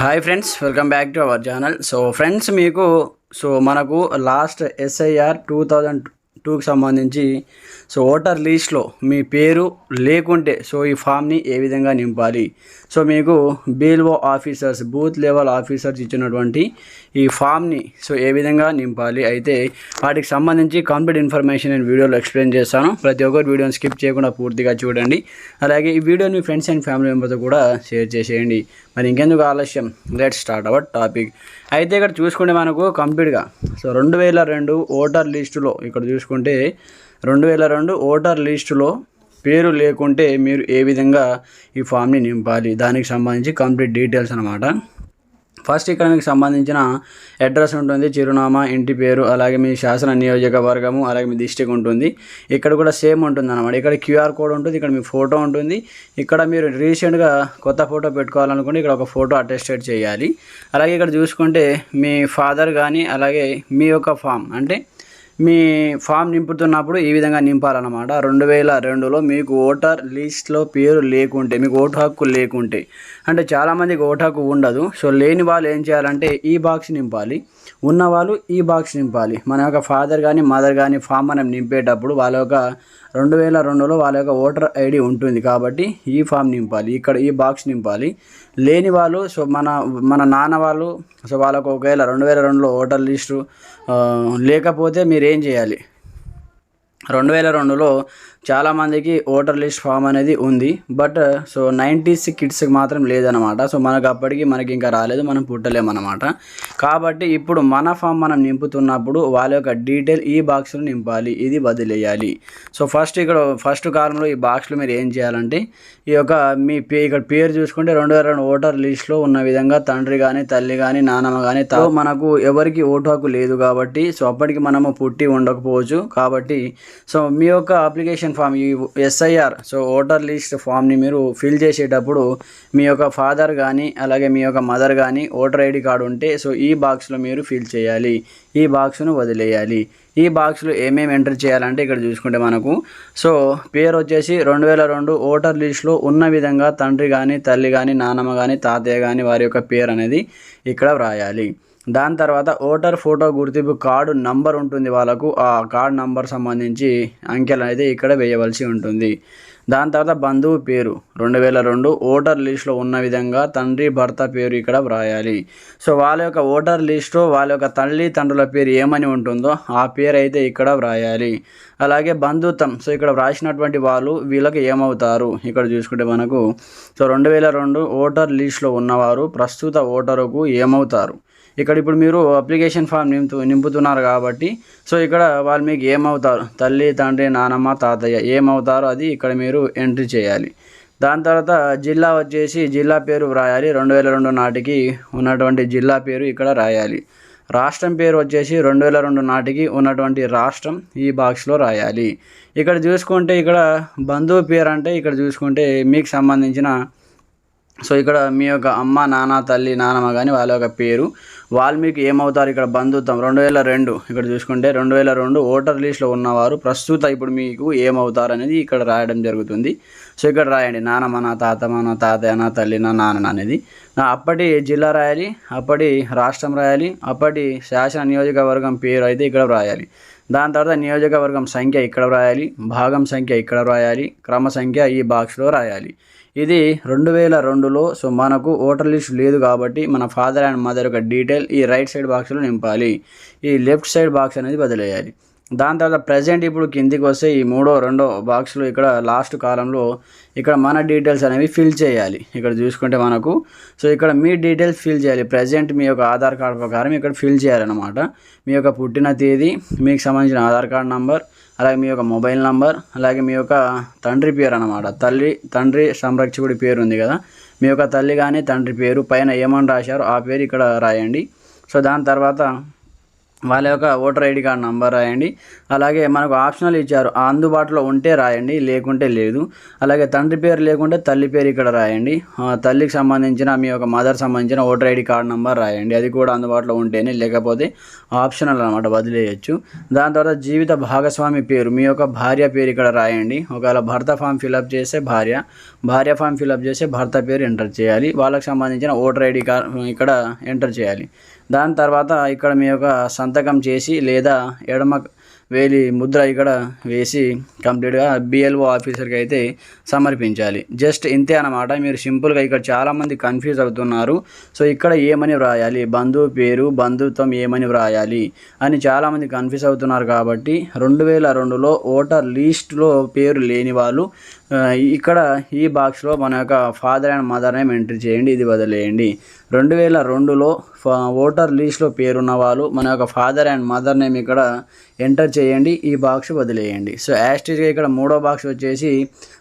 Hi friends, welcome back to our channel. So friends, మీకు మనకు last SIR 2002కి సంబంధించి voter లిస్ట్లో మీ పేరు లేకుంటే ఈ ఫామ్ని ఏ విధంగా నింపాలి, మీకు BLO officers, booth level officers ఇచ్చినటువంటి ఈ ఫామ్ని ఏ విధంగా నింపాలి, అయితే వాటికి సంబంధించి కంప్లీట్ ఇన్ఫర్మేషన్ నేను వీడియోలో ఎక్స్ప్లెయిన్ చేస్తాను. ప్రతి ఒక్కరు వీడియోని స్కిప్ చేయకుండా పూర్తిగా చూడండి. అలాగే ఈ వీడియోని మీ ఫ్రెండ్స్ అండ్ ఫ్యామిలీ మెంబర్తో కూడా షేర్ చేసేయండి. మరి ఇంకెందుకు ఆలస్యం, లెట్స్ స్టార్ట్ అవర్ టాపిక్. అయితే ఇక్కడ చూసుకుంటే మనకు కంప్లీట్గా 2002 ఓటర్ లిస్టులో ఇక్కడ చూసుకుంటే 2002 ఓటర్ లిస్టులో పేరు లేకుంటే మీరు ఏ విధంగా ఈ ఫామ్ని నింపాలి, దానికి సంబంధించి కంప్లీట్ డీటెయిల్స్ అనమాట. ఫస్ట్ ఇక్కడ మీకు సంబంధించిన అడ్రస్ ఉంటుంది, చిరునామా, ఇంటి పేరు, అలాగే మీ శాసన నియోజకవర్గము, అలాగే మీ డిస్ట్రిక్ట్ ఉంటుంది. ఇక్కడ కూడా సేమ్ ఉంటుంది అనమాట. ఇక్కడ QR కోడ్ ఉంటుంది, ఇక్కడ మీ ఫోటో ఉంటుంది. ఇక్కడ మీరు రీసెంట్గా కొత్త ఫోటో పెట్టుకోవాలనుకుంటే ఇక్కడ ఒక ఫోటో అటెస్టెడ్ చేయాలి. అలాగే ఇక్కడ చూసుకుంటే మీ ఫాదర్ కానీ, అలాగే మీ యొక్క ఫామ్ అంటే మీ ఫామ్ నింపుతున్నప్పుడు ఈ విధంగా నింపాలన్నమాట. 2002లో మీకు ఓటర్ లిస్ట్లో పేరు లేకుంటే, మీకు ఓటు హక్కు లేకుంటే, అంటే చాలామందికి ఓటు హక్కు ఉండదు. లేని వాళ్ళు ఏం చేయాలంటే ఈ బాక్స్ నింపాలి, ఉన్నవాళ్ళు ఈ బాక్స్ నింపాలి. మన యొక్క ఫాదర్ కానీ మదర్ కానీ ఫామ్ మనం నింపేటప్పుడు వాళ్ళ యొక్క 2002లో వాళ్ళ యొక్క ఓటర్ ID ఉంటుంది కాబట్టి ఈ ఫామ్ నింపాలి, ఇక్కడ ఈ బాక్స్ నింపాలి. లేని వాళ్ళు మన నాన్న వాళ్ళు వాళ్ళకు ఒకవేళ 2002లో ఓటర్ లిస్టు లేకపోతే మీరు ఏం చేయాలి, 2002లో చాలామందికి ఓటర్ లిస్ట్ ఫామ్ అనేది ఉంది, బట్ 90s కిడ్స్కి మాత్రం లేదనమాట. మనకు అప్పటికి ఇంకా రాలేదు, మనం పుట్టలేమన్నమాట. కాబట్టి ఇప్పుడు మన ఫామ్ మనం నింపుతున్నప్పుడు వాళ్ళ యొక్క డీటెయిల్ ఈ బాక్స్లో నింపాలి, ఇది వదిలేయాలి. ఫస్ట్ కాలంలో ఈ బాక్స్లో మీరు ఏం చేయాలంటే ఈ యొక్క మీ ఇక్కడ పేరు చూసుకుంటే 2002 ఓటర్ లిస్ట్లో ఉన్న విధంగా తండ్రి కానీ, తల్లి కానీ, నాన్నమ్మ కానీ, మనకు ఎవరికి ఓటు హక్కు లేదు కాబట్టి అప్పటికి మనము పుట్టి ఉండకపోవచ్చు. కాబట్టి మీ యొక్క అప్లికేషన్ ఫామ్, ఈ SIR ఓటర్ లిస్ట్ ఫామ్ని మీరు ఫిల్ చేసేటప్పుడు మీ యొక్క ఫాదర్ కానీ, అలాగే మీ యొక్క మదర్ కానీ ఓటర్ ID కార్డు ఉంటే ఈ బాక్స్లో మీరు ఫిల్ చేయాలి, ఈ బాక్స్ను వదిలేయాలి. ఈ బాక్స్లో ఏమేమి ఎంటర్ చేయాలంటే ఇక్కడ చూసుకుంటే మనకు పేరు వచ్చేసి 2002 ఓటర్ లిస్ట్లో ఉన్న విధంగా తండ్రి కానీ, తల్లి కానీ, నాన్నమ్మ కానీ, తాతయ్య కానీ వారి యొక్క పేరు అనేది ఇక్కడ వ్రాయాలి. దాని తర్వాత ఓటర్ ఫోటో గుర్తింపు కార్డు నంబర్ ఉంటుంది వాళ్ళకు, ఆ కార్డు నంబర్ సంబంధించి అంకెలు అయితే ఇక్కడ వేయవలసి ఉంటుంది. దాని తర్వాత బంధువు పేరు 2002 ఓటర్ లిస్ట్లో ఉన్న విధంగా తండ్రి, భర్త పేరు ఇక్కడ వ్రాయాలి. వాళ్ళ యొక్క ఓటర్ లిస్ట్లో వాళ్ళ యొక్క తల్లి తండ్రుల పేరు ఏమని ఉంటుందో ఆ పేరు అయితే ఇక్కడ వ్రాయాలి. అలాగే బంధుత్వం, ఇక్కడ వ్రాసినటువంటి వాళ్ళు వీళ్ళకి ఏమవుతారు, ఇక్కడ చూసుకుంటే మనకు 2002 ఓటర్ లిస్ట్లో ఉన్నవారు ప్రస్తుత ఓటరుకు ఏమవుతారు. ఇప్పుడు మీరు అప్లికేషన్ ఫామ్ నింపుతున్నారు కాబట్టి ఇక్కడ వాళ్ళు మీకు ఏమవుతారు, తల్లి, తండ్రి, నానమ్మ, తాతయ్య ఏమవుతారో అది ఇక్కడ మీరు ఎంట్రీ చేయాలి. దాని తర్వాత జిల్లా వచ్చేసి జిల్లా పేరు వ్రాయాలి, 2002 నాటికి ఉన్నటువంటి జిల్లా పేరు ఇక్కడ రాయాలి. రాష్ట్రం పేరు వచ్చేసి 2002 నాటికి ఉన్నటువంటి రాష్ట్రం ఈ బాక్స్లో రాయాలి. ఇక్కడ చూసుకుంటే ఇక్కడ బంధువు పేరు అంటే ఇక్కడ చూసుకుంటే మీకు సంబంధించిన ఇక్కడ మీ యొక్క అమ్మ, నాన్న, తల్లి, నాన్నమ్మ కానీ వాళ్ళ యొక్క పేరు, వాళ్ళు మీకు ఏమవుతారు, ఇక్కడ బంధుత్వం 2002 ఇక్కడ చూసుకుంటే 2002 ఓటర్ లిస్ట్లో ఉన్నవారు ప్రస్తుత ఇప్పుడు మీకు ఏమవుతారు అనేది ఇక్కడ రాయడం జరుగుతుంది. ఇక్కడ రాయండి నాన్నమ్మ, నా తాతమ్మ, నా తాతయ్య, నా తల్లి, నా నాన్న అనేది. అప్పటి జిల్లా రాయాలి, అప్పటి రాష్ట్రం రాయాలి, అప్పటి శాసన నియోజకవర్గం పేరు అయితే ఇక్కడ రాయాలి. దాని తర్వాత నియోజకవర్గం సంఖ్య ఇక్కడ రాయాలి, భాగం సంఖ్య ఇక్కడ రాయాలి, క్రమ సంఖ్య ఈ బాక్స్లో రాయాలి. ఇది 2002లో మనకు ఓటర్ లిస్ట్ లేదు కాబట్టి మన ఫాదర్ అండ్ మదర్ యొక్క డీటెయిల్ ఈ రైట్ సైడ్ బాక్స్లో నింపాలి, ఈ లెఫ్ట్ సైడ్ బాక్స్ అనేది వదిలేయాలి. దాని తర్వాత ప్రజెంట్ ఇప్పుడు కిందికి వస్తే ఈ రెండో బాక్స్లో ఇక్కడ లాస్ట్ కాలంలో ఇక్కడ మన డీటెయిల్స్ అనేవి ఫిల్ చేయాలి. ఇక్కడ చూసుకుంటే మనకు ఇక్కడ మీ డీటెయిల్స్ ఫిల్ చేయాలి. ప్రజెంట్ మీ యొక్క ఆధార్ కార్డు ప్రకారం ఇక్కడ ఫిల్ చేయాలన్నమాట. మీ యొక్క పుట్టిన తేదీ, మీకు సంబంధించిన ఆధార్ కార్డు నంబర్, అలాగే మీ యొక్క మొబైల్ నంబర్, అలాగే మీ యొక్క తండ్రి పేరు అన్నమాట. తండ్రి సంరక్షకుడి పేరు ఉంది కదా, మీ యొక్క తల్లి కానీ తండ్రి పేరు పైన ఏమని రాశారో ఆ పేరు ఇక్కడ రాయండి. దాని తర్వాత వాళ్ళ యొక్క ఓటర్ ఐడి కార్డ్ నంబర్ రాయండి. అలాగే మనకు ఆప్షనల్ ఇచ్చారు, అందుబాటులో ఉంటే రాయండి, లేకుంటే లేదు. అలాగే తండ్రి పేరు లేకుంటే తల్లి పేరు ఇక్కడ రాయండి. తల్లికి సంబంధించిన మీ యొక్క మదర్ సంబంధించిన ఓటర్ ఐడి కార్డ్ నంబర్ రాయండి, అది కూడా అందుబాటులో ఉంటేనే, లేకపోతే ఆప్షనల్ అనమాట, వదిలేయచ్చు. దాని తర్వాత జీవిత భాగస్వామి పేరు, మీ యొక్క భార్య పేరు ఇక్కడ రాయండి. ఒకవేళ భర్త ఫామ్ ఫిలప్ చేస్తే భార్య ఫామ్ ఫిలప్ చేస్తే భర్త పేరు ఎంటర్ చేయాలి. వాళ్ళకి సంబంధించిన ఓటర్ ఐడి కార్డ్ ఇక్కడ ఎంటర్ చేయాలి. దాని తర్వాత ఇక్కడ మీ యొక్క సంతకం చేసి లేదా ఎడమ వేలి ముద్ర ఇక్కడ వేసి కంప్లీట్గా బిఎల్ఓ ఆఫీసర్కి అయితే సమర్పించాలి. జస్ట్ ఇంతే అన్నమాట. మీరు సింపుల్గా ఇక్కడ చాలామంది కన్ఫ్యూజ్ అవుతున్నారు. సో ఇక్కడ ఏమని వ్రాయాలి, బంధువు పేరు బంధుత్వం ఏమని వ్రాయాలి అని చాలామంది కన్ఫ్యూజ్ అవుతున్నారు. కాబట్టి 2002లో ఓటర్ లిస్ట్లో పేరు లేని వాళ్ళు ఇక్కడ ఈ బాక్స్లో మన యొక్క father and mother name entry చేయండి, ఇది వదిలేయండి. 2002లో ఓటర్ లిస్ట్లో పేరున్న వాళ్ళు మన యొక్క ఫాదర్ అండ్ మదర్ నేమ్ ఇక్కడ ఎంటర్ చేయండి, ఈ బాక్స్ వదిలేయండి. సో యాస్టీజ్గా ఇక్కడ మూడో బాక్స్ వచ్చేసి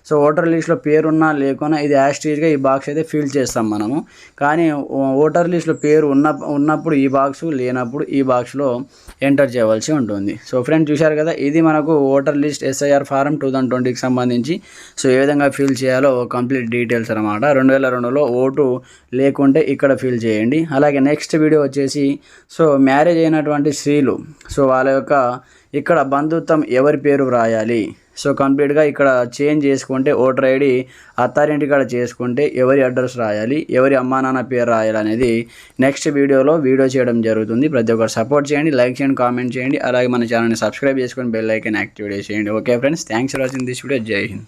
సో ఓటర్ లిస్ట్లో పేరున్నా లేకున్నా ఇది యాస్టీజ్గా ఈ బాక్స్ అయితే ఫిల్ చేస్తాం మనము. కానీ ఓటర్ లిస్ట్లో పేరు ఉన్నప్పుడు ఈ బాక్స్, లేనప్పుడు ఈ బాక్స్లో ఎంటర్ చేయవలసి ఉంటుంది. సో ఫ్రెండ్స్ చూశారు కదా, ఇది మనకు ఓటర్ లిస్ట్ SIR ఫారం 2020కి సంబంధించి సో ఏ విధంగా ఫిల్ చేయాలో కంప్లీట్ డీటెయిల్స్ అనమాట. 2002లో ఓటు లేకుంటే ఇక్కడ ఫిల్ చేయండి. అలాగే నెక్స్ట్ వీడియో వచ్చేసి సో మ్యారేజ్ అయినటువంటి స్త్రీలు సో వాళ్ళ యొక్క ఇక్కడ బంధుత్వం ఎవరి పేరు వ్రాయాలి, సో కంప్లీట్గా ఇక్కడ చేంజ్ చేసుకుంటే ఓటర్ ఐడి అథారిటీ కాడ చేసుకుంటే ఎవరి అడ్రస్ రాయాలి, ఎవరి అమ్మా నాన్న పేరు రాయాలి అనేది నెక్స్ట్ వీడియో చేయడం జరుగుతుంది. ప్రతి ఒక్కరు సపోర్ట్ చేయండి, లైక్ చేయండి, కామెంట్ చేయండి. అలాగే మన ఛానల్ని సబ్స్క్రైబ్ చేసుకొని బెల్ ఐకాన్ యాక్టివేట్ చేయండి. Okay friends, thanks for watching this video. జై హింద్.